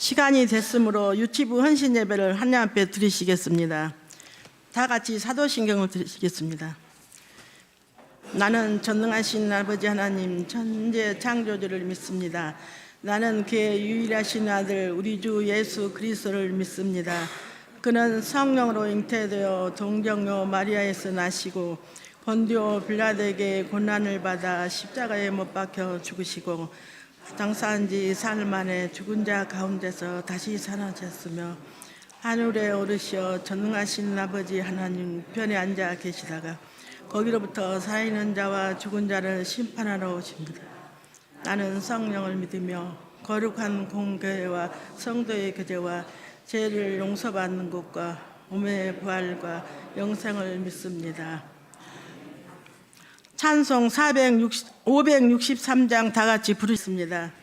시간이 됐으므로 유치부 헌신 예배를 하나님 앞에 드리시겠습니다. 다 같이 사도신경을 드리시겠습니다. 나는 전능하신 아버지 하나님 천재 창조주를 믿습니다. 나는 그의 유일하신 아들 우리 주 예수 그리스도를 믿습니다. 그는 성령으로 잉태되어 동정녀 마리아에서 나시고 본디오 빌라도에게 고난을 받아 십자가에 못 박혀 죽으시고 장사한 지 사흘 만에 죽은 자 가운데서 다시 살아나셨으며 하늘에 오르시어 전능하신 아버지 하나님 편에 앉아 계시다가 거기로부터 살아있는 자와 죽은 자를 심판하러 오십니다. 나는 성령을 믿으며 거룩한 공교회와 성도의 교제와 죄를 용서받는 것과 몸의 부활과 영생을 믿습니다. 찬송 563장 다 같이 부르겠습니다.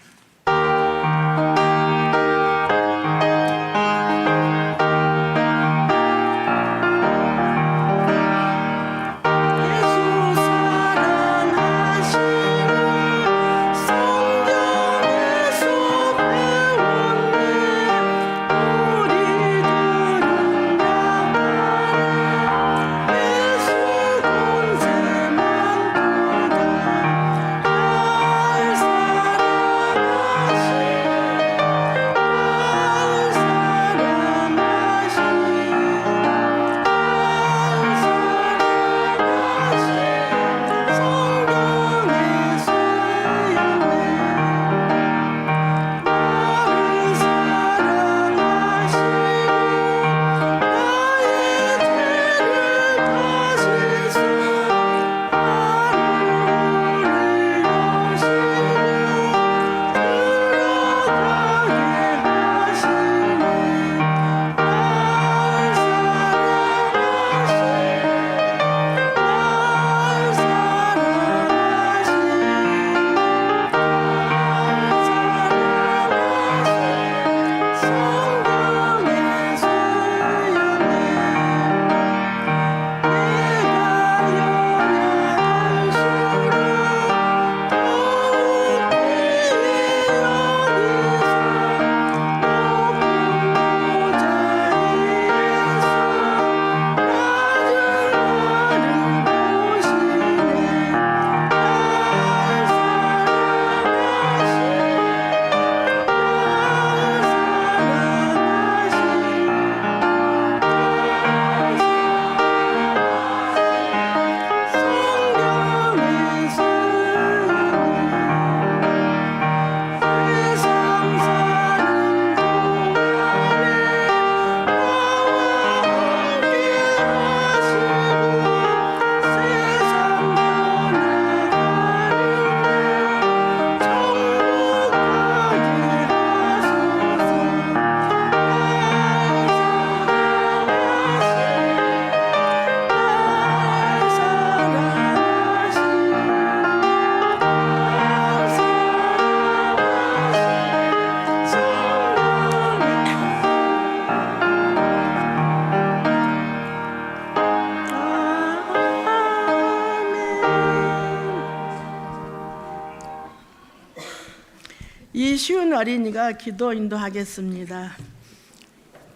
이 쉬운 어린이가 기도 인도하겠습니다.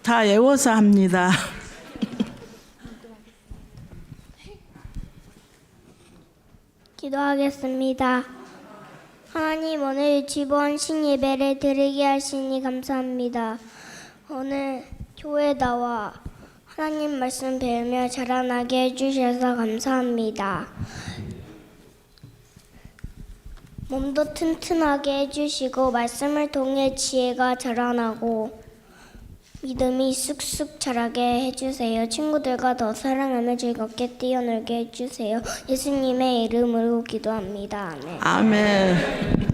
다 외워서 합니다. 기도하겠습니다. 하나님, 오늘 유치부 헌신 예배를 드리게 하시니 감사합니다. 오늘 교회 나와 하나님 말씀 배우며 자라나게 해주셔서 감사합니다. 몸도 튼튼하게 해주시고 말씀을 통해 지혜가 자라나고 믿음이 쑥쑥 자라게 해주세요. 친구들과 더 사랑하며 즐겁게 뛰어놀게 해주세요. 예수님의 이름으로 기도합니다. 아멘. 아멘.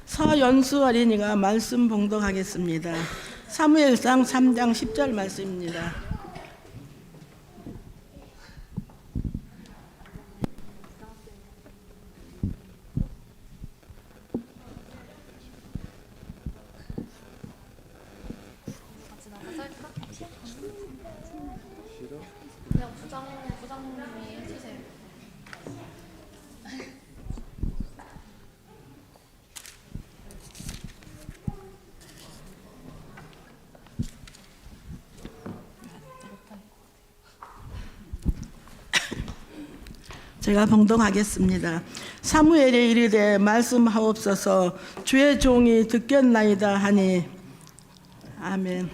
서연수 어린이가 말씀 봉독하겠습니다. 사무엘상 3장 10절 말씀입니다. 부장님이 해주세요. 제가 봉독하겠습니다. 사무엘이 이르되 말씀하옵소서 주의 종이 듣겠나이다 하니. 아멘.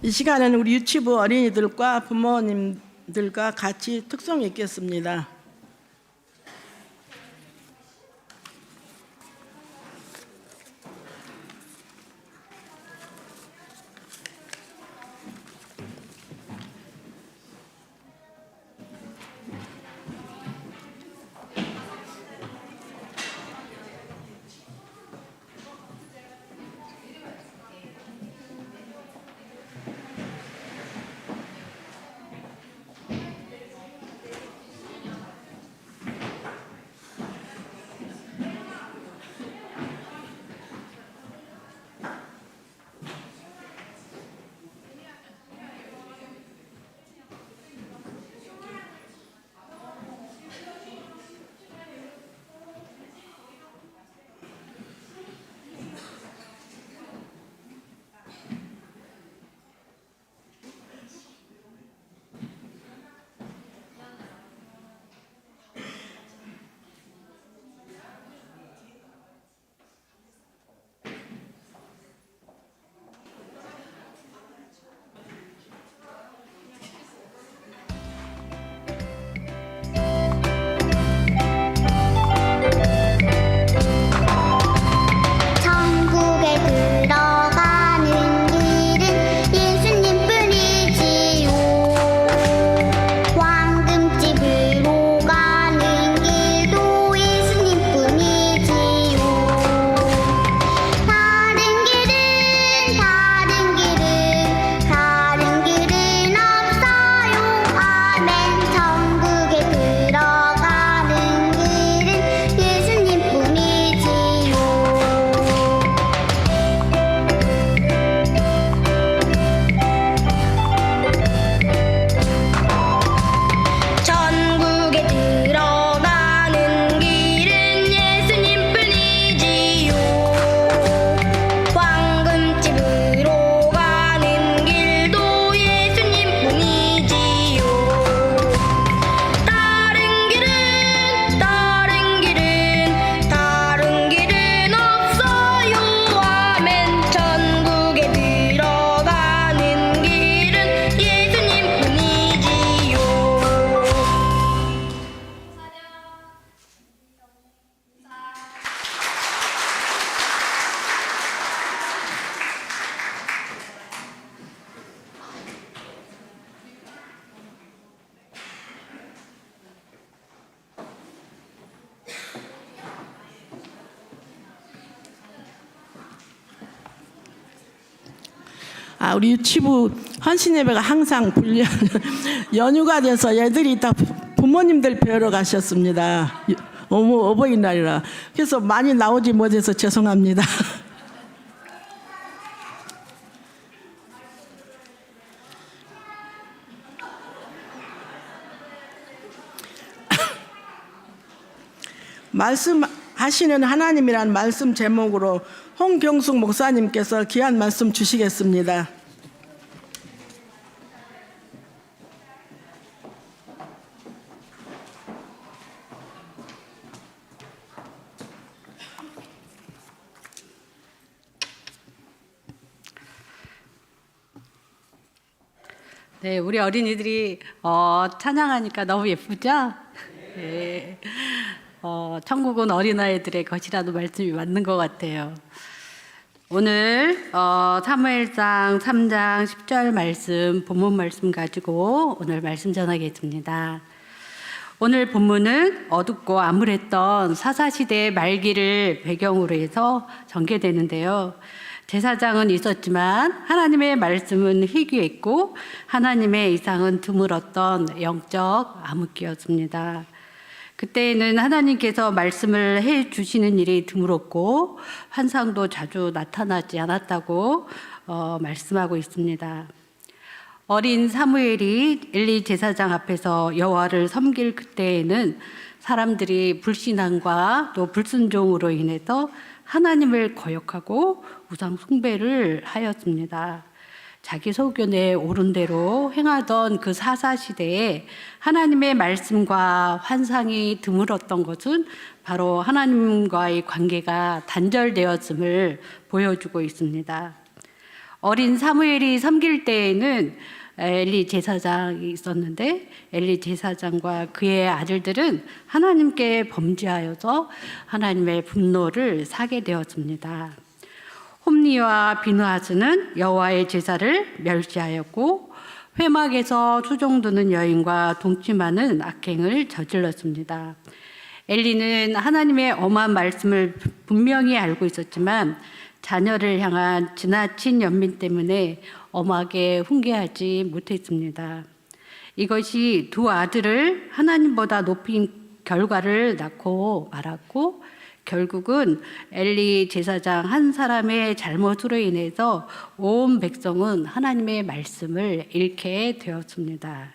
이 시간에는 우리 유치부 어린이들과 부모님들과 같이 특송 읽겠습니다. 우리 유치부 헌신 예배가 항상 연휴가 돼서 애들이 다 부모님들 뵈러 가셨습니다. 어버이날이라. 그래서 많이 나오지 못해서 죄송합니다. 말씀하시는 하나님이란 말씀 제목으로 홍경숙 목사님께서 귀한 말씀 주시겠습니다. 네, 우리 어린이들이 찬양하니까 너무 예쁘죠? 네. 천국은 어린아이들의 것이라는 말씀이 맞는 것 같아요. 오늘 사무엘상 3장 10절 말씀, 본문 말씀 가지고 오늘 말씀 전하겠습니다. 오늘 본문은 어둡고 암울했던 사사시대의 말기를 배경으로 해서 전개되는데요. 제사장은 있었지만 하나님의 말씀은 희귀했고 하나님의 이상은 드물었던 영적 암흑기였습니다. 그때에는 하나님께서 말씀을 해 주시는 일이 드물었고 환상도 자주 나타나지 않았다고 말씀하고 있습니다. 어린 사무엘이 엘리 제사장 앞에서 여호와를 섬길 그때에는 사람들이 불신앙과 또 불순종으로 인해서 하나님을 거역하고 우상 숭배를 하였습니다. 자기 소견에 옳은 대로 행하던 그 사사시대에 하나님의 말씀과 환상이 드물었던 것은 바로 하나님과의 관계가 단절되었음을 보여주고 있습니다. 어린 사무엘이 섬길 때에는 엘리 제사장이 있었는데 엘리 제사장과 그의 아들들은 하나님께 범죄하여서 하나님의 분노를 사게 되었습니다. 홈니와 비느하스는 여호와의 제사를 멸시하였고 회막에서 수종드는 여인과 동침하는 악행을 저질렀습니다. 엘리는 하나님의 엄한 말씀을 분명히 알고 있었지만 자녀를 향한 지나친 연민 때문에 엄하게 훈계하지 못했습니다. 이것이 두 아들을 하나님보다 높인 결과를 낳고 말았고 결국은 엘리 제사장 한 사람의 잘못으로 인해서 온 백성은 하나님의 말씀을 잃게 되었습니다.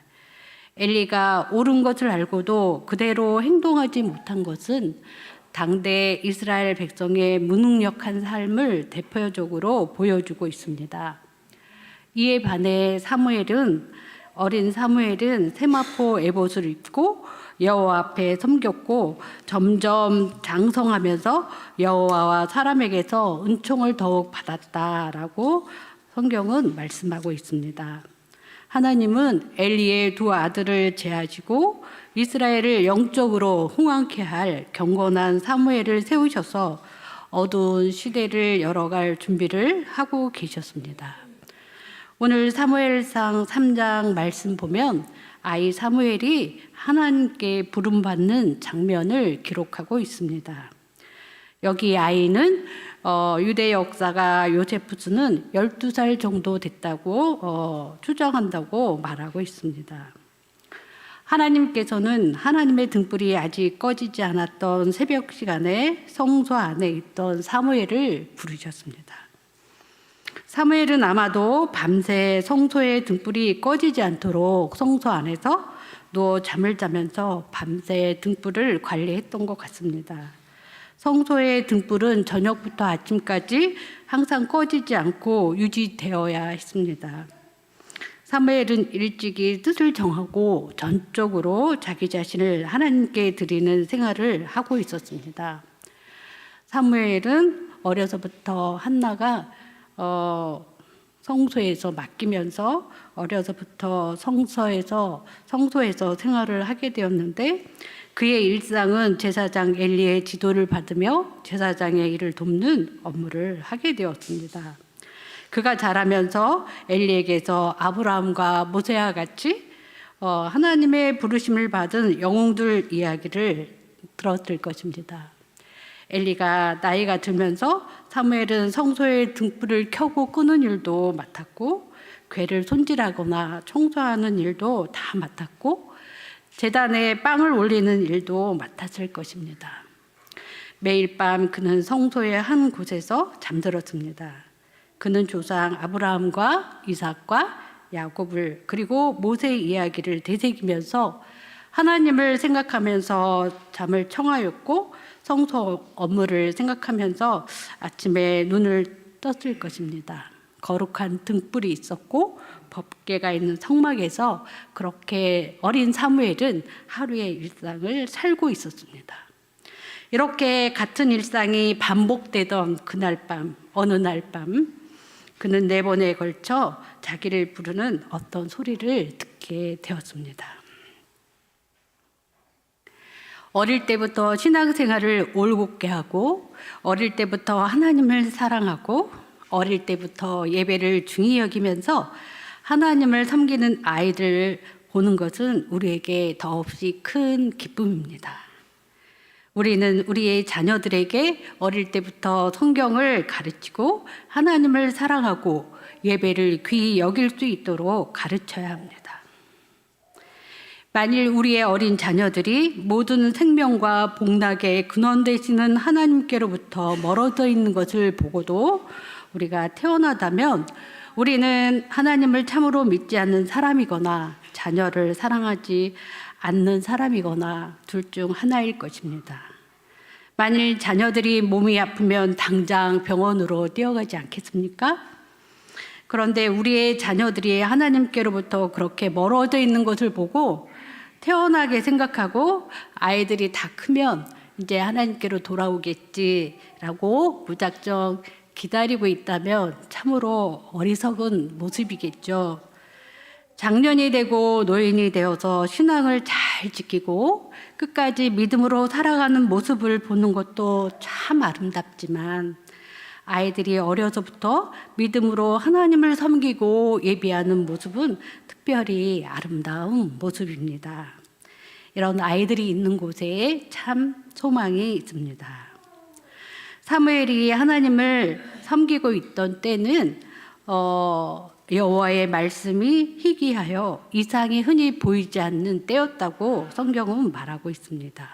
엘리가 옳은 것을 알고도 그대로 행동하지 못한 것은 당대 이스라엘 백성의 무능력한 삶을 대표적으로 보여주고 있습니다. 이에 반해 어린 사무엘은 세마포 에봇을 입고 여호와 앞에 섬겼고 점점 장성하면서 여호와와 사람에게서 은총을 더욱 받았다라고 성경은 말씀하고 있습니다. 하나님은 엘리의 두 아들을 제하시고 이스라엘을 영적으로 흥왕케 할 경건한 사무엘을 세우셔서 어두운 시대를 열어갈 준비를 하고 계셨습니다. 오늘 사무엘상 3장 말씀 보면 아이 사무엘이 하나님께 부름받는 장면을 기록하고 있습니다. 여기 아이는 유대 역사가 요세푸스는 12살 정도 됐다고 추정한다고 말하고 있습니다. 하나님께서는 하나님의 등불이 아직 꺼지지 않았던 새벽 시간에 성소 안에 있던 사무엘을 부르셨습니다. 사무엘은 아마도 밤새 성소의 등불이 꺼지지 않도록 성소 안에서 누워 잠을 자면서 밤새 등불을 관리했던 것 같습니다. 성소의 등불은 저녁부터 아침까지 항상 꺼지지 않고 유지되어야 했습니다. 사무엘은 일찍이 뜻을 정하고 전적으로 자기 자신을 하나님께 드리는 생활을 하고 있었습니다. 사무엘은 어려서부터 한나가 성소에서 맡기면서 어려서부터 성소에서 생활을 하게 되었는데 그의 일상은 제사장 엘리의 지도를 받으며 제사장의 일을 돕는 업무를 하게 되었습니다. 그가 자라면서 엘리에게서 아브라함과 모세와 같이 하나님의 부르심을 받은 영웅들 이야기를 들었을 것입니다. 엘리가 나이가 들면서 사무엘은 성소의 등불을 켜고 끄는 일도 맡았고 궤를 손질하거나 청소하는 일도 다 맡았고 제단에 빵을 올리는 일도 맡았을 것입니다. 매일 밤 그는 성소의 한 곳에서 잠들었습니다. 그는 조상 아브라함과 이삭과 야곱을 그리고 모세의 이야기를 되새기면서 하나님을 생각하면서 잠을 청하였고 성소 업무를 생각하면서 아침에 눈을 떴을 것입니다. 거룩한 등불이 있었고 법궤가 있는 성막에서 그렇게 어린 사무엘은 하루의 일상을 살고 있었습니다. 이렇게 같은 일상이 반복되던 그날 밤, 어느 날 밤 그는 4번에 걸쳐 자기를 부르는 어떤 소리를 듣게 되었습니다. 어릴 때부터 신앙생활을 올곧게 하고 어릴 때부터 하나님을 사랑하고 어릴 때부터 예배를 중히 여기면서 하나님을 섬기는 아이들을 보는 것은 우리에게 더없이 큰 기쁨입니다. 우리는 우리의 자녀들에게 어릴 때부터 성경을 가르치고 하나님을 사랑하고 예배를 귀히 여길 수 있도록 가르쳐야 합니다. 만일 우리의 어린 자녀들이 모든 생명과 복락의 근원 되시는 하나님께로부터 멀어져 있는 것을 보고도 우리가 태어나다면 우리는 하나님을 참으로 믿지 않는 사람이거나 자녀를 사랑하지 않는 사람이거나 둘 중 하나일 것입니다. 만일 자녀들이 몸이 아프면 당장 병원으로 뛰어가지 않겠습니까? 그런데 우리의 자녀들이 하나님께로부터 그렇게 멀어져 있는 것을 보고 태어나게 생각하고 아이들이 다 크면 이제 하나님께로 돌아오겠지라고 무작정 기다리고 있다면 참으로 어리석은 모습이겠죠. 장년이 되고 노인이 되어서 신앙을 잘 지키고 끝까지 믿음으로 살아가는 모습을 보는 것도 참 아름답지만 아이들이 어려서부터 믿음으로 하나님을 섬기고 예배하는 모습은 특별히 아름다운 모습입니다. 이런 아이들이 있는 곳에 참 소망이 있습니다. 사무엘이 하나님을 섬기고 있던 때는 여호와의 말씀이 희귀하여 이상이 흔히 보이지 않는 때였다고 성경은 말하고 있습니다.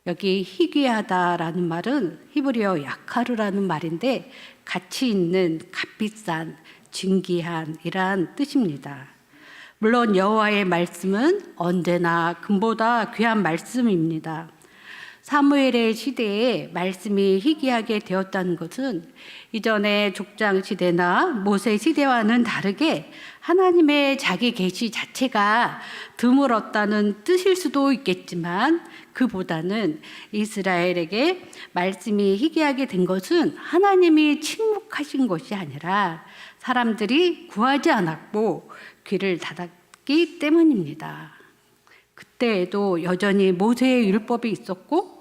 여기 희귀하다라는 말은 히브리어 야카르라는 말인데 가치 있는, 값비싼, 진귀한이란 뜻입니다. 물론 여호와의 말씀은 언제나 금보다 귀한 말씀입니다. 사무엘의 시대에 말씀이 희귀하게 되었다는 것은 이전의 족장 시대나 모세 시대와는 다르게 하나님의 자기 계시 자체가 드물었다는 뜻일 수도 있겠지만 그보다는 이스라엘에게 말씀이 희귀하게 된 것은 하나님이 침묵하신 것이 아니라 사람들이 구하지 않았고 귀를 닫았기 때문입니다. 그때에도 여전히 모세의 율법이 있었고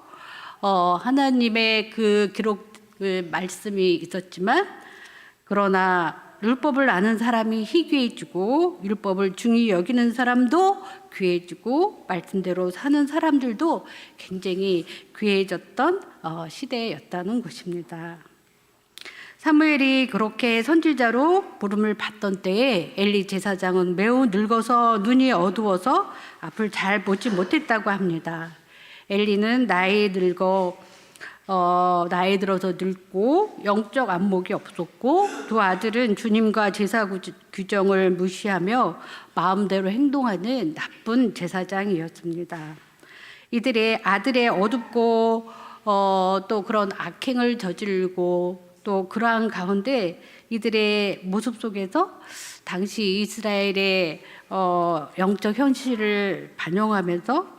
하나님의 그 기록 그 말씀이 있었지만 그러나 율법을 아는 사람이 희귀해지고 율법을 중히 여기는 사람도 귀해지고 말씀대로 사는 사람들도 굉장히 귀해졌던 시대였다는 것입니다. 사무엘이 그렇게 선지자로 부름을 받던 때에 엘리 제사장은 매우 늙어서 눈이 어두워서 앞을 잘 보지 못했다고 합니다. 엘리는 나이 들어서 늙고 영적 안목이 없었고 두 아들은 주님과 제사 규정을 무시하며 마음대로 행동하는 나쁜 제사장이었습니다. 이들의 아들의 어둡고 또 그런 악행을 저지르고 또 그러한 가운데 이들의 모습 속에서 당시 이스라엘의 영적 현실을 반영하면서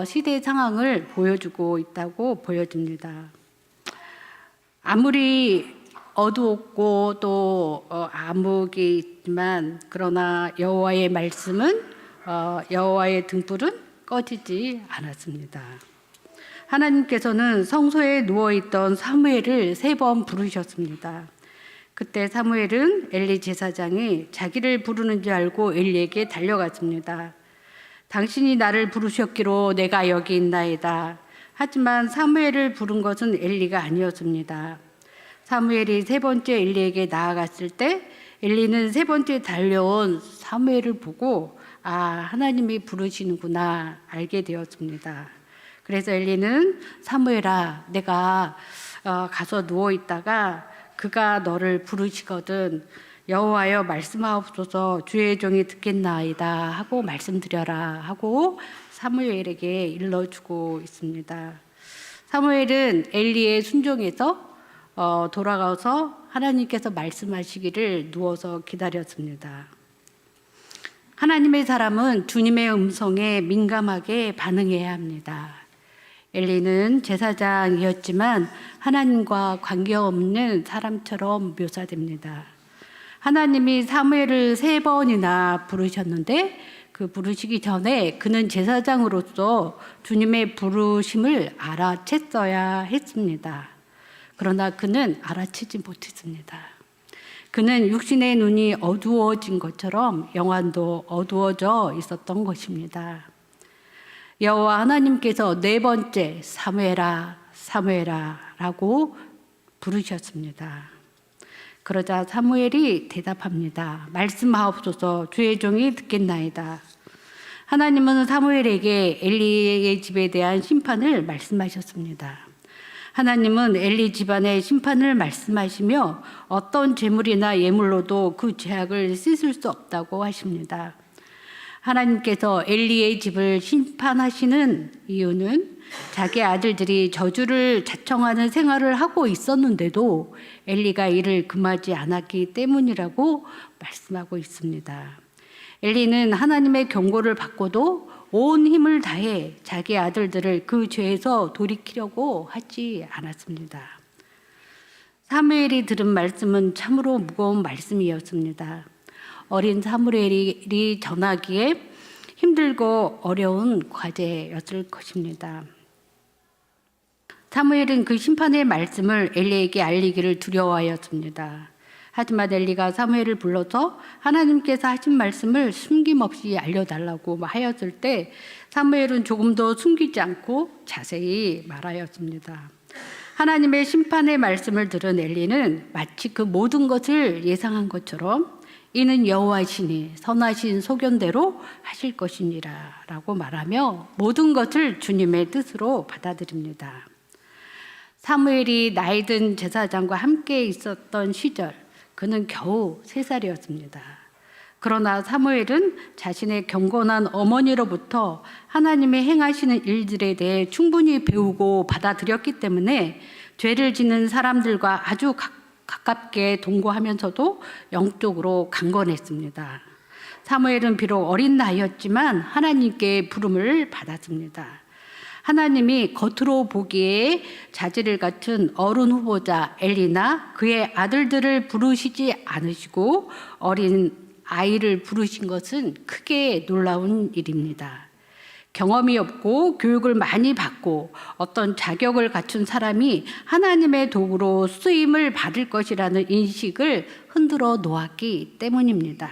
시대 상황을 보여주고 있다고 보여집니다. 아무리 어두웠고 또 암흑이 있지만 그러나 여호와의 말씀은 여호와의 등불은 꺼지지 않았습니다. 하나님께서는 성소에 누워있던 사무엘을 3번 부르셨습니다. 그때 사무엘은 엘리 제사장이 자기를 부르는 줄 알고 엘리에게 달려갔습니다. 당신이 나를 부르셨기로 내가 여기 있나이다. 하지만 사무엘을 부른 것은 엘리가 아니었습니다. 사무엘이 3번째 엘리에게 나아갔을 때 엘리는 3번째 달려온 사무엘을 보고 하나님이 부르시는구나 알게 되었습니다. 그래서 엘리는 사무엘아 내가 가서 누워있다가 그가 너를 부르시거든 여호와여 말씀하옵소서 주의 종이 듣겠나이다 하고 말씀드려라 하고 사무엘에게 일러주고 있습니다. 사무엘은 엘리의 순종에서 돌아가서 하나님께서 말씀하시기를 누워서 기다렸습니다. 하나님의 사람은 주님의 음성에 민감하게 반응해야 합니다. 엘리는 제사장이었지만 하나님과 관계없는 사람처럼 묘사됩니다. 하나님이 사무엘을 3번이나 부르셨는데 그 부르시기 전에 그는 제사장으로서 주님의 부르심을 알아챘어야 했습니다. 그러나 그는 알아채지 못했습니다. 그는 육신의 눈이 어두워진 것처럼 영안도 어두워져 있었던 것입니다. 여호와 하나님께서 4번째 사무엘아 사무엘아 라고 부르셨습니다. 그러자 사무엘이 대답합니다. 말씀하옵소서, 주의 종이 듣겠나이다. 하나님은 사무엘에게 엘리의 집에 대한 심판을 말씀하셨습니다. 하나님은 엘리 집안의 심판을 말씀하시며 어떤 재물이나 예물로도 그 죄악을 씻을 수 없다고 하십니다. 하나님께서 엘리의 집을 심판하시는 이유는 자기 아들들이 저주를 자청하는 생활을 하고 있었는데도 엘리가 이를 금하지 않았기 때문이라고 말씀하고 있습니다. 엘리는 하나님의 경고를 받고도 온 힘을 다해 자기 아들들을 그 죄에서 돌이키려고 하지 않았습니다. 사무엘이 들은 말씀은 참으로 무거운 말씀이었습니다. 어린 사무엘이 전하기에 힘들고 어려운 과제였을 것입니다. 사무엘은 그 심판의 말씀을 엘리에게 알리기를 두려워하였습니다. 하지만 엘리가 사무엘을 불러서 하나님께서 하신 말씀을 숨김없이 알려달라고 하였을 때 사무엘은 조금도 숨기지 않고 자세히 말하였습니다. 하나님의 심판의 말씀을 들은 엘리는 마치 그 모든 것을 예상한 것처럼 이는 여호와시니 선하신 소견대로 하실 것이니라 라고 말하며 모든 것을 주님의 뜻으로 받아들입니다. 사무엘이 나이든 제사장과 함께 있었던 시절, 그는 겨우 3살이었습니다. 그러나 사무엘은 자신의 경건한 어머니로부터 하나님의 행하시는 일들에 대해 충분히 배우고 받아들였기 때문에 죄를 짓는 사람들과 아주 가깝게 동거하면서도 영적으로 강건했습니다. 사무엘은 비록 어린 나이였지만 하나님께 부름을 받았습니다. 하나님이 겉으로 보기에 자질을 갖춘 어른 후보자 엘리나 그의 아들들을 부르시지 않으시고 어린 아이를 부르신 것은 크게 놀라운 일입니다. 경험이 없고 교육을 많이 받고 어떤 자격을 갖춘 사람이 하나님의 도구로 쓰임을 받을 것이라는 인식을 흔들어 놓았기 때문입니다.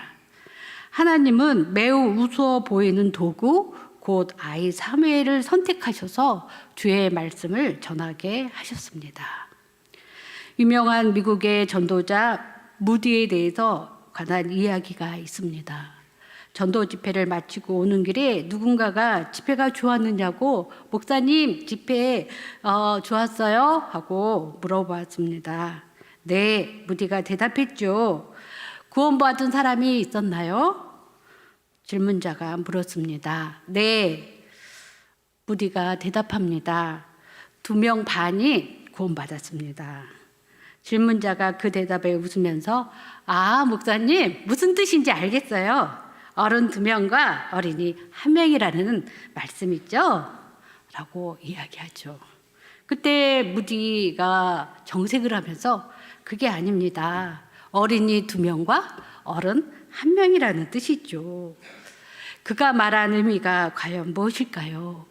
하나님은 매우 우스워 보이는 도구, 곧 아이 사무엘을 선택하셔서 주의 말씀을 전하게 하셨습니다. 유명한 미국의 전도자 무디에 대해서 관한 이야기가 있습니다. 전도 집회를 마치고 오는 길에 누군가가 집회가 좋았느냐고 목사님 집회 좋았어요? 하고 물어봤습니다. 네, 무디가 대답했죠. 구원받은 사람이 있었나요? 질문자가 물었습니다. 네, 무디가 대답합니다. 2명 반이 구원받았습니다. 질문자가 그 대답에 웃으면서 아, 목사님 무슨 뜻인지 알겠어요. 어른 2명과 어린이 1명이라는 말씀이죠? 라고 이야기하죠. 그때 무디가 정색을 하면서 그게 아닙니다. 어린이 2명과 어른 1명이라는 뜻이죠. 그가 말한 의미가 과연 무엇일까요?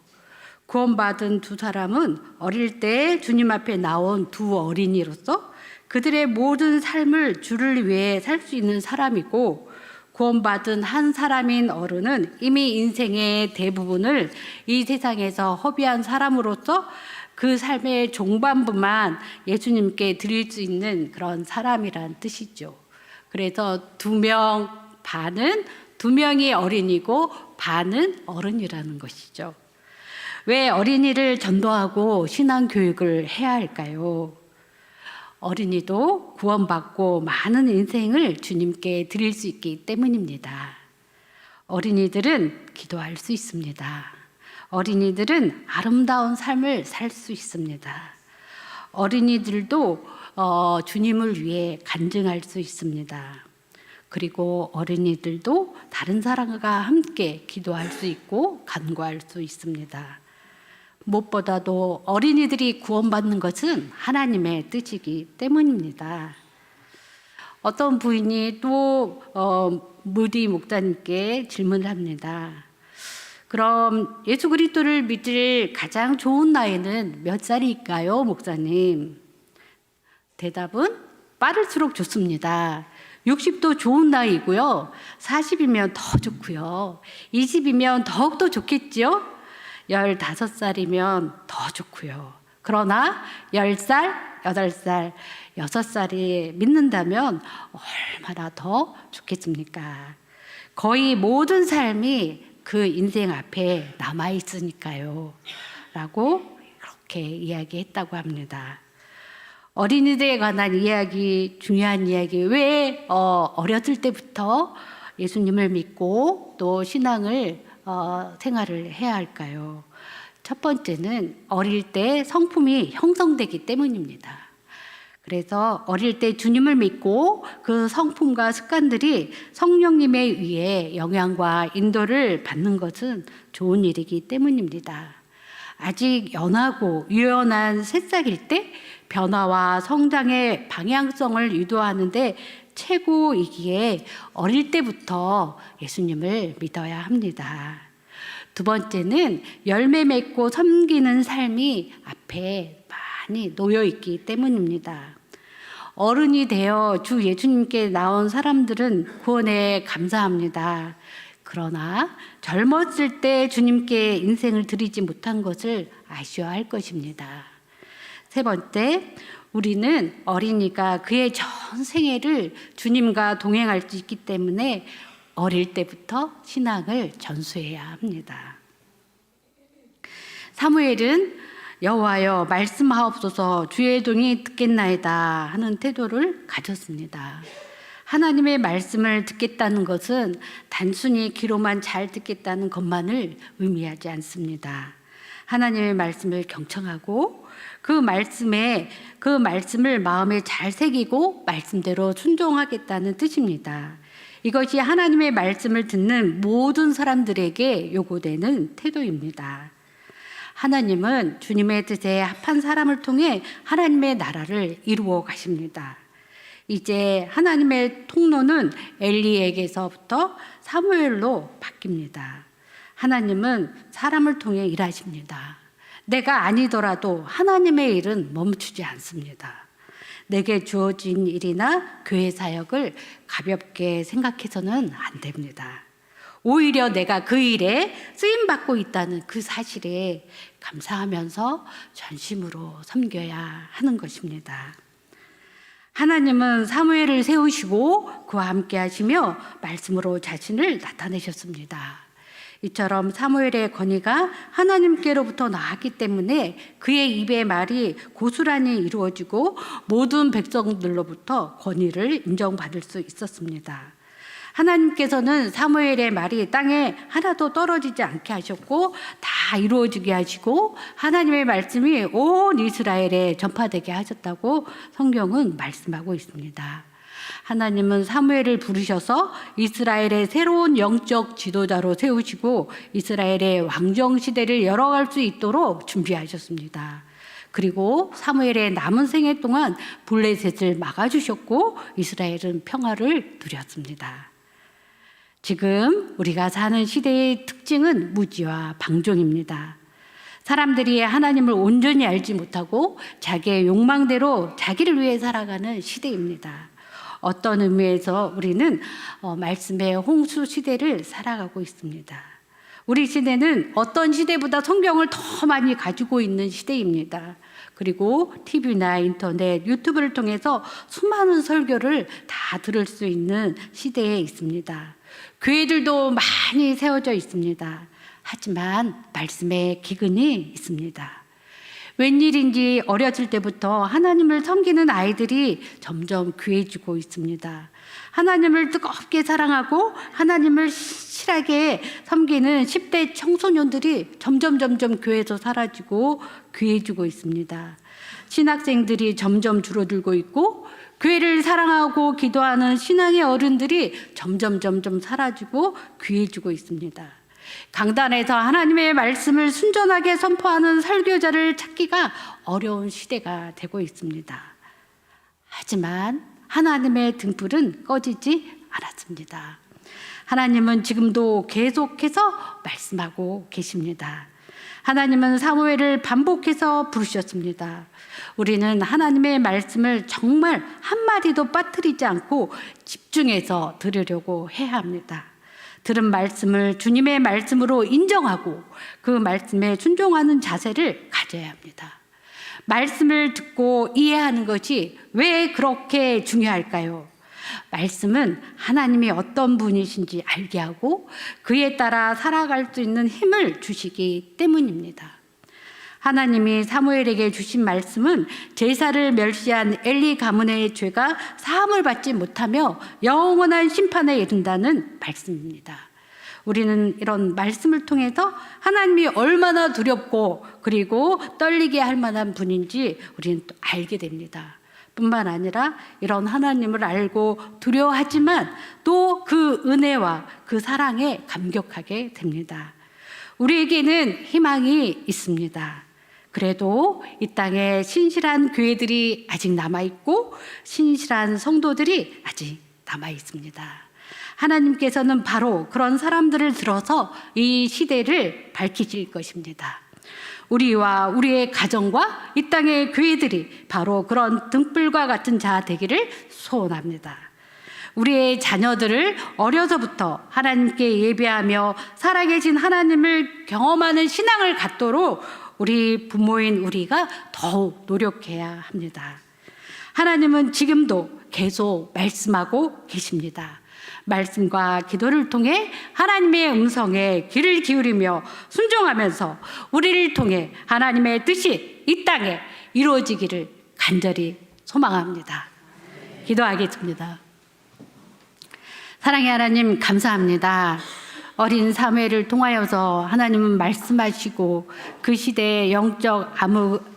구원받은 2 사람은 어릴 때 주님 앞에 나온 2 어린이로서 그들의 모든 삶을 주를 위해 살 수 있는 사람이고 구원받은 1 사람인 어른은 이미 인생의 대부분을 이 세상에서 허비한 사람으로서 그 삶의 종반부만 예수님께 드릴 수 있는 그런 사람이란 뜻이죠. 그래서 2명 반은 2명이 어린이고 반은 어른이라는 것이죠. 왜 어린이를 전도하고 신앙교육을 해야 할까요? 어린이도 구원받고 많은 인생을 주님께 드릴 수 있기 때문입니다. 어린이들은 기도할 수 있습니다. 어린이들은 아름다운 삶을 살 수 있습니다. 어린이들도 주님을 위해 간증할 수 있습니다. 그리고 어린이들도 다른 사람과 함께 기도할 수 있고 간구할 수 있습니다. 무엇보다도 어린이들이 구원받는 것은 하나님의 뜻이기 때문입니다. 어떤 부인이 또 무디 목사님께 질문을 합니다. 그럼 예수 그리스도를 믿을 가장 좋은 나이는 몇 살일까요, 목사님? 대답은 빠를수록 좋습니다. 60도 좋은 나이고요. 40이면 더 좋고요. 20이면 더욱더 좋겠지요. 15살이면 더 좋고요. 그러나 10살, 8살, 6살이 믿는다면 얼마나 더 좋겠습니까? 거의 모든 삶이 그 인생 앞에 남아있으니까요. 라고 그렇게 이야기했다고 합니다. 어린이들에 관한 이야기, 중요한 이야기. 왜 어렸을 때부터 예수님을 믿고 또 신앙을 생활을 해야 할까요? 첫 번째는 어릴 때 성품이 형성되기 때문입니다. 그래서 어릴 때 주님을 믿고 그 성품과 습관들이 성령님에 의해 영향과 인도를 받는 것은 좋은 일이기 때문입니다. 아직 연하고 유연한 새싹일 때 변화와 성장의 방향성을 유도하는데 최고이기에 어릴 때부터 예수님을 믿어야 합니다. 두 번째는 열매 맺고 섬기는 삶이 앞에 많이 놓여 있기 때문입니다. 어른이 되어 주 예수님께 나온 사람들은 구원에 감사합니다. 그러나 젊었을 때 주님께 인생을 드리지 못한 것을 아쉬워할 것입니다. 세 번째, 우리는 어린이가 그의 전 생애를 주님과 동행할 수 있기 때문에 어릴 때부터 신앙을 전수해야 합니다. 사무엘은 여호와여 말씀하옵소서 주의 종이 듣겠나이다 하는 태도를 가졌습니다. 하나님의 말씀을 듣겠다는 것은 단순히 귀로만 잘 듣겠다는 것만을 의미하지 않습니다. 하나님의 말씀을 경청하고 그 말씀을 마음에 잘 새기고 말씀대로 순종하겠다는 뜻입니다. 이것이 하나님의 말씀을 듣는 모든 사람들에게 요구되는 태도입니다. 하나님은 주님의 뜻에 합한 사람을 통해 하나님의 나라를 이루어 가십니다. 이제 하나님의 통로는 엘리에게서부터 사무엘로 바뀝니다. 하나님은 사람을 통해 일하십니다. 내가 아니더라도 하나님의 일은 멈추지 않습니다. 내게 주어진 일이나 교회 사역을 가볍게 생각해서는 안 됩니다. 오히려 내가 그 일에 쓰임받고 있다는 그 사실에 감사하면서 전심으로 섬겨야 하는 것입니다. 하나님은 사무엘을 세우시고 그와 함께 하시며 말씀으로 자신을 나타내셨습니다. 이처럼 사무엘의 건의가 하나님께로부터 나왔기 때문에 그의 입의 말이 고스란히 이루어지고 모든 백성들로부터 건의를 인정받을 수 있었습니다. 하나님께서는 사무엘의 말이 땅에 하나도 떨어지지 않게 하셨고 다 이루어지게 하시고 하나님의 말씀이 온 이스라엘에 전파되게 하셨다고 성경은 말씀하고 있습니다. 하나님은 사무엘을 부르셔서 이스라엘의 새로운 영적 지도자로 세우시고 이스라엘의 왕정 시대를 열어갈 수 있도록 준비하셨습니다. 그리고 사무엘의 남은 생애 동안 블레셋을 막아주셨고 이스라엘은 평화를 누렸습니다. 지금 우리가 사는 시대의 특징은 무지와 방종입니다. 사람들이 하나님을 온전히 알지 못하고 자기의 욕망대로 자기를 위해 살아가는 시대입니다. 어떤 의미에서 우리는 말씀의 홍수 시대를 살아가고 있습니다. 우리 시대는 어떤 시대보다 성경을 더 많이 가지고 있는 시대입니다. 그리고 TV나 인터넷, 유튜브를 통해서 수많은 설교를 다 들을 수 있는 시대에 있습니다. 교회들도 많이 세워져 있습니다. 하지만 말씀에 기근이 있습니다. 웬일인지 어렸을 때부터 하나님을 섬기는 아이들이 점점 귀해지고 있습니다. 하나님을 뜨겁게 사랑하고 하나님을 실하게 섬기는 10대 청소년들이 점점 교회에서 사라지고 귀해지고 있습니다. 신학생들이 점점 줄어들고 있고 교회를 사랑하고 기도하는 신앙의 어른들이 점점 사라지고 귀해지고 있습니다. 강단에서 하나님의 말씀을 순전하게 선포하는 설교자를 찾기가 어려운 시대가 되고 있습니다. 하지만 하나님의 등불은 꺼지지 않았습니다. 하나님은 지금도 계속해서 말씀하고 계십니다. 하나님은 사무엘을 반복해서 부르셨습니다. 우리는 하나님의 말씀을 정말 한마디도 빠뜨리지 않고 집중해서 들으려고 해야 합니다. 들은 말씀을 주님의 말씀으로 인정하고 그 말씀에 순종하는 자세를 가져야 합니다. 말씀을 듣고 이해하는 것이 왜 그렇게 중요할까요? 말씀은 하나님이 어떤 분이신지 알게 하고 그에 따라 살아갈 수 있는 힘을 주시기 때문입니다. 하나님이 사무엘에게 주신 말씀은 제사를 멸시한 엘리 가문의 죄가 사함을 받지 못하며 영원한 심판에 이른다는 말씀입니다. 우리는 이런 말씀을 통해서 하나님이 얼마나 두렵고 그리고 떨리게 할 만한 분인지 우리는 또 알게 됩니다. 뿐만 아니라 이런 하나님을 알고 두려워하지만 또 그 은혜와 그 사랑에 감격하게 됩니다. 우리에게는 희망이 있습니다. 그래도 이 땅에 신실한 교회들이 아직 남아있고 신실한 성도들이 아직 남아있습니다. 하나님께서는 바로 그런 사람들을 들어서 이 시대를 밝히실 것입니다. 우리와 우리의 가정과 이 땅의 교회들이 바로 그런 등불과 같은 자 되기를 소원합니다. 우리의 자녀들을 어려서부터 하나님께 예배하며 살아계신 하나님을 경험하는 신앙을 갖도록 우리 부모인 우리가 더욱 노력해야 합니다. 하나님은 지금도 계속 말씀하고 계십니다. 말씀과 기도를 통해 하나님의 음성에 귀를 기울이며 순종하면서 우리를 통해 하나님의 뜻이 이 땅에 이루어지기를 간절히 소망합니다. 기도하겠습니다. 사랑의 하나님, 감사합니다. 어린 사무엘을 통하여서 하나님은 말씀하시고 그 시대의 영적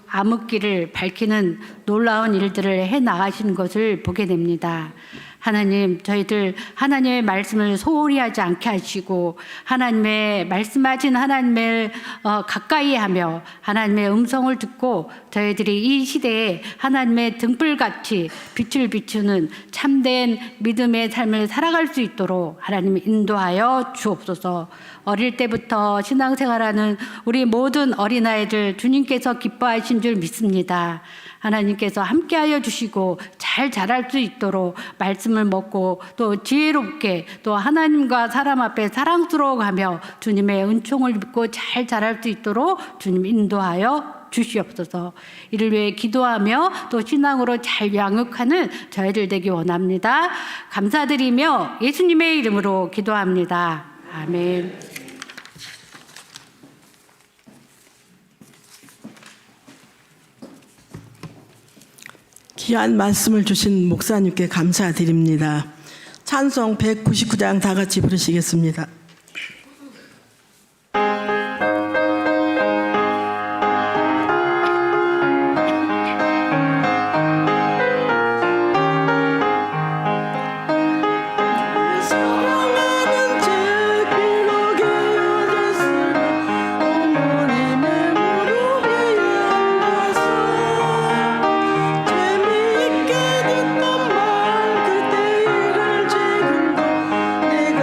암흑기를 밝히는 놀라운 일들을 해나가시는 것을 보게 됩니다. 하나님, 저희들 하나님의 말씀을 소홀히 하지 않게 하시고 하나님의 말씀하신 하나님을 가까이 하며 하나님의 음성을 듣고 저희들이 이 시대에 하나님의 등불같이 빛을 비추는 참된 믿음의 삶을 살아갈 수 있도록 하나님 인도하여 주옵소서. 어릴 때부터 신앙생활하는 우리 모든 어린아이들 주님께서 기뻐하신 줄 믿습니다. 하나님께서 함께하여 주시고 잘 자랄 수 있도록 말씀을 먹고 또 지혜롭게 또 하나님과 사람 앞에 사랑스러워가며 주님의 은총을 믿고 잘 자랄 수 있도록 주님 인도하여 주시옵소서. 이를 위해 기도하며 또 신앙으로 잘 양육하는 저희들 되기 원합니다. 감사드리며 예수님의 이름으로 기도합니다. 아멘. 귀한 말씀을 주신 목사님께 감사드립니다. 찬송 199장 다 같이 부르시겠습니다.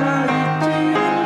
내가 잊지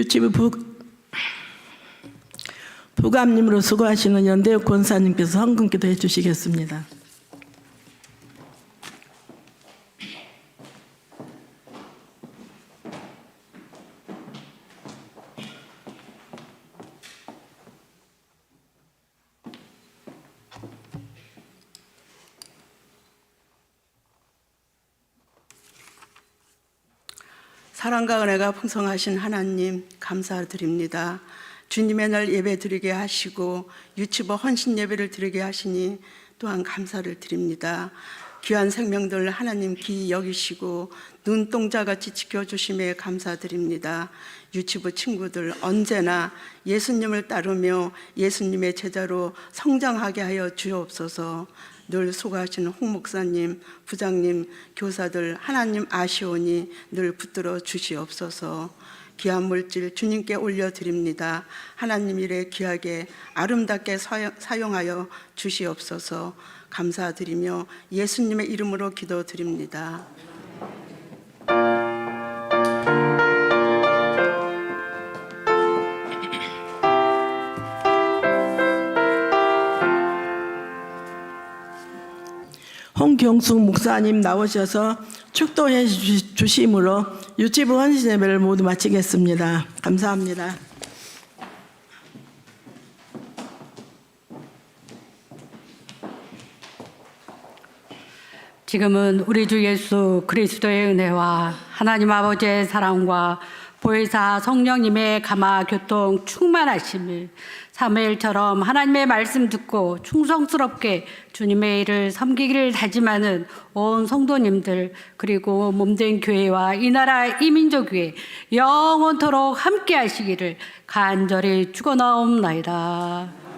유치부 부감님으로 수고하시는 연대혁 권사님께서 헌금기도 해주시겠습니다. 사랑과 은혜가 풍성하신 하나님 감사드립니다. 주님의 날 예배 드리게 하시고 유치부 헌신 예배를 드리게 하시니 또한 감사를 드립니다. 귀한 생명들 하나님 귀히 여기시고 눈동자같이 지켜주심에 감사드립니다. 유치부 친구들 언제나 예수님을 따르며 예수님의 제자로 성장하게 하여 주옵소서. 늘 수고하시는 홍 목사님, 부장님, 교사들 하나님 아시오니 늘 붙들어 주시옵소서. 귀한 물질 주님께 올려드립니다. 하나님 일에 귀하게 아름답게 사용하여 주시옵소서. 감사드리며 예수님의 이름으로 기도드립니다. 홍경숙 목사님 나오셔서 축도해 주심으로 유치부 헌신 예배를 모두 마치겠습니다. 감사합니다. 지금은 우리 주 예수 그리스도의 은혜와 하나님 아버지의 사랑과 보혜사 성령님의 감화 교통 충만하심을 사무엘처럼 하나님의 말씀 듣고 충성스럽게 주님의 일을 섬기기를 다짐하는 온 성도님들 그리고 몸된 교회와 이 나라 이민족 위에 영원토록 함께 하시기를 간절히 축원하옵나이다.